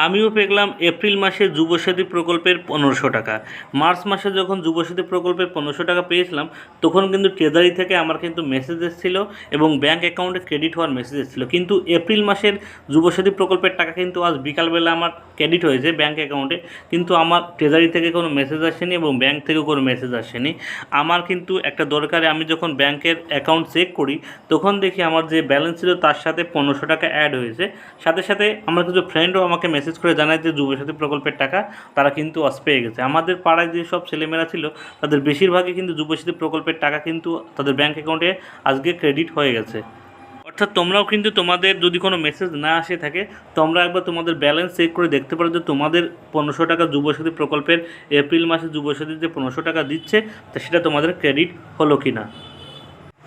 আমিও পেলাম এপ্রিল মাসে যুবসাথী প্রকল্পের 1500 টাকা। মার্চ মাসে যখন যুবসাথী প্রকল্পের 1500 টাকা পেয়েছিলাম, তখন কিন্তু ট্রেজারি থেকে আমার কিন্তু মেসেজ এসেছিলো এবং ব্যাঙ্ক অ্যাকাউন্টে ক্রেডিট হওয়ার মেসেজ এসেছিলো। কিন্তু এপ্রিল মাসের যুবসাথী প্রকল্পের টাকা কিন্তু আজ বিকালবেলা আমার ক্রেডিট হয়েছে ব্যাঙ্ক অ্যাকাউন্টে, কিন্তু আমার ট্রেজারি থেকে কোনো মেসেজ আসেনি এবং ব্যাঙ্ক থেকেও কোনো মেসেজ আসেনি। আমার কিন্তু একটা দরকারে আমি যখন ব্যাঙ্কের অ্যাকাউন্ট চেক করি, তখন দেখি আমার যে ব্যালেন্স ছিল তার সাথে 1500 টাকা অ্যাড হয়েছে। সাথে সাথে আমার কিছু ফ্রেন্ডও আমাকে মেসেজ করে জানায় যে যুবসাথী প্রকল্পের টাকা তারা কিন্তু আজ পেয়ে গেছে। আমাদের পাড়ায় যে সব ছেলেমেয়েরা ছিল তাদের বেশিরভাগই কিন্তু যুবসাথী প্রকল্পের টাকা কিন্তু তাদের ব্যাঙ্ক অ্যাকাউন্টে আজকে ক্রেডিট হয়ে গেছে। অর্থাৎ তোমরাও কিন্তু তোমাদের যদি কোনো মেসেজ না আসে থাকে, তোমরা একবার তোমাদের ব্যালেন্স চেক করে দেখতে পারো যে তোমাদের 1500 টাকা যুবসাথী প্রকল্পের এপ্রিল মাসে যুবসাথী যে 1500 টাকা দিচ্ছে তা সেটা তোমাদের ক্রেডিট হলো কি না।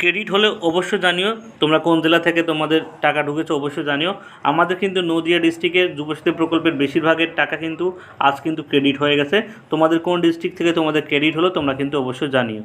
ক্রেডিট হলে অবশ্যই জানিও তোমরা কোন জেলা থেকে তোমাদের টাকা ঢুকেছে, অবশ্যই জানিও। আমাদের কিন্তু নদিয়া ডিস্ট্রিক্টের যুবসাথী প্রকল্পের বেশিরভাগের টাকা কিন্তু আজ কিন্তু ক্রেডিট হয়ে গেছে। তোমাদের কোন ডিস্ট্রিক্ট থেকে তোমাদের ক্রেডিট হলো তোমরা কিন্তু অবশ্যই জানিও।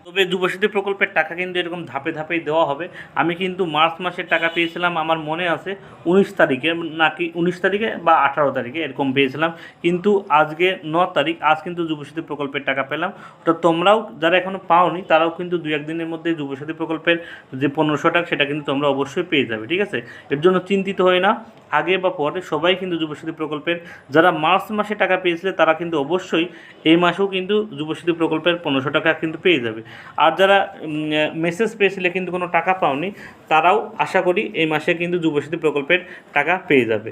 তবে যুবসাথী প্রকল্পের টাকা কিন্তু এরকম ধাপে ধাপেই দেওয়া হবে। আমি কিন্তু মার্চ মাসের টাকা পেয়েছিলাম, আমার মনে আছে 19 তারিখে, নাকি 19 তারিখে বা 18 তারিখে এরকম পেয়েছিলাম। কিন্তু আজকে 9 তারিখ, আজ কিন্তু যুবসাথী প্রকল্পের টাকা পেলাম। তো তোমরাও যারা এখনও পাওনি তারাও কিন্তু 2-1 দিনের মধ্যে যুবসাথী প্রকল্পের যে 1500 টাকা সেটা কিন্তু তোমরা অবশ্যই পেয়ে যাবে, ঠিক আছে? এর জন্য চিন্তিত হয় না, আগে বা পরে সবাই কিন্তু যুবসাথী প্রকল্পের, যারা মার্চ মাসে টাকা পেয়েছিলে তারা কিন্তু অবশ্যই এই মাসেও কিন্তু যুবসাথী প্রকল্পের 1500 টাকা কিন্তু পেয়ে যাবে। আর যারা মেসেজ পেয়েছিলে কিন্তু কোনো টাকা পাওনি, তারাও আশা করি এই মাসে কিন্তু যুবসাথী প্রকল্পের টাকা পেয়ে যাবে।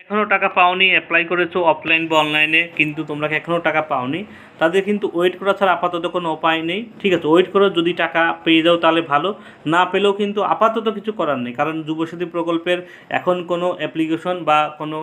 এখনও টাকা পাওনি, অ্যাপ্লাই করেছো অফলাইন বা অনলাইনে, কিন্তু তোমরা এখনও টাকা পাওনি, তাদের কিন্তু ওয়েট করা ছাড়া আপাতত কোনো উপায় নেই, ঠিক আছে? ওয়েট করো, যদি টাকা পেয়ে যাও তাহলে ভালো, না পেলেও কিন্তু আপাতত কিছু করার নেই। কারণ যুবসাথী প্রকল্পের এখন কোনো অ্যাপ্লিকেশন বা কোনো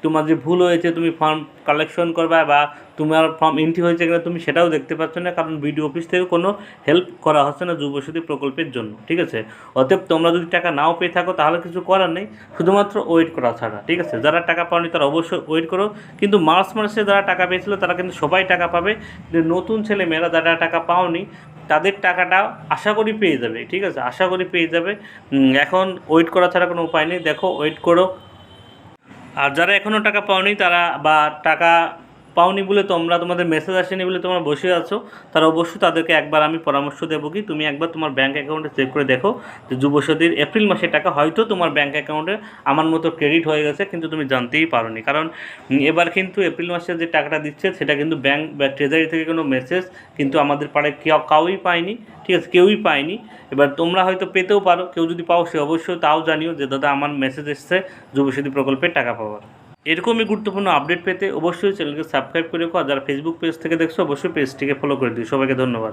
তোমার যে ভুল হয়েছে, তুমি ফর্ম কালেকশন করবা বা তোমার ফর্ম এন্ট্রি হয়েছে কিনা তুমি সেটাও দেখতে পাচ্ছ না, কারণ বিডিও অফিস থেকে কোনো হেল্প করা হচ্ছে না যুবসাথী প্রকল্পের জন্য, ঠিক আছে? অতএব তোমরা যদি টাকা নাও পেয়ে থাকো তাহলে কিছু করার নেই, শুধুমাত্র ওয়েট করা ছাড়া, ঠিক আছে? যারা টাকা পাওনি তারা অবশ্যই ওয়েট করো। কিন্তু মার্চ মাসে যারা টাকা পেয়েছিল তারা কিন্তু সবাই টাকা পাবে। নতুন ছেলেমেয়েরা যারা টাকা পাওনি তাদের টাকাটা আশা করি পেয়ে যাবে, ঠিক আছে? আশা করি পেয়ে যাবে। এখন ওয়েট করা ছাড়া কোনো উপায় নেই, দেখো ওয়েট করো। আর যারা এখনও টাকা পাওনি তারা, বা টাকা পাওনি বলে তোমরা, তোমাদের মেসেজ আসেনি বলে তোমরা বসে আছো, তারা অবশ্যই তাদেরকে একবার আমি পরামর্শ দেবো কি, তুমি একবার তোমার ব্যাঙ্ক অ্যাকাউন্টে চেক করে দেখো যে যুবসাথীর এপ্রিল মাসের টাকা হয়তো তোমার ব্যাঙ্ক অ্যাকাউন্টে আমার মতো ক্রেডিট হয়ে গেছে, কিন্তু তুমি জানতেই পারোনি। কারণ এবার কিন্তু এপ্রিল মাসে যে টাকাটা দিচ্ছে সেটা কিন্তু ব্যাঙ্ক বা ট্রেজারি থেকে কোনো মেসেজ কিন্তু আমাদের পাড়ায় কাউই পায়নি, ঠিক আছে? কেউই পায়নি। এবার তোমরা হয়তো পেতেও পারো, কেউ যদি পাও সে অবশ্যই তাও জানিও যে দাদা আমার মেসেজ এসছে যুবসাথী প্রকল্পের টাকা পাওয়ার। এরকমই গুরুত্বপূর্ণ আপডেট পেতে অবশ্যই চ্যানেলকে সাবস্ক্রাইব করে রাখো। আর যারা ফেসবুক পেজ থেকে দেখছো অবশ্যই পেজটিকে ফলো করে দিও। সবাইকে ধন্যবাদ।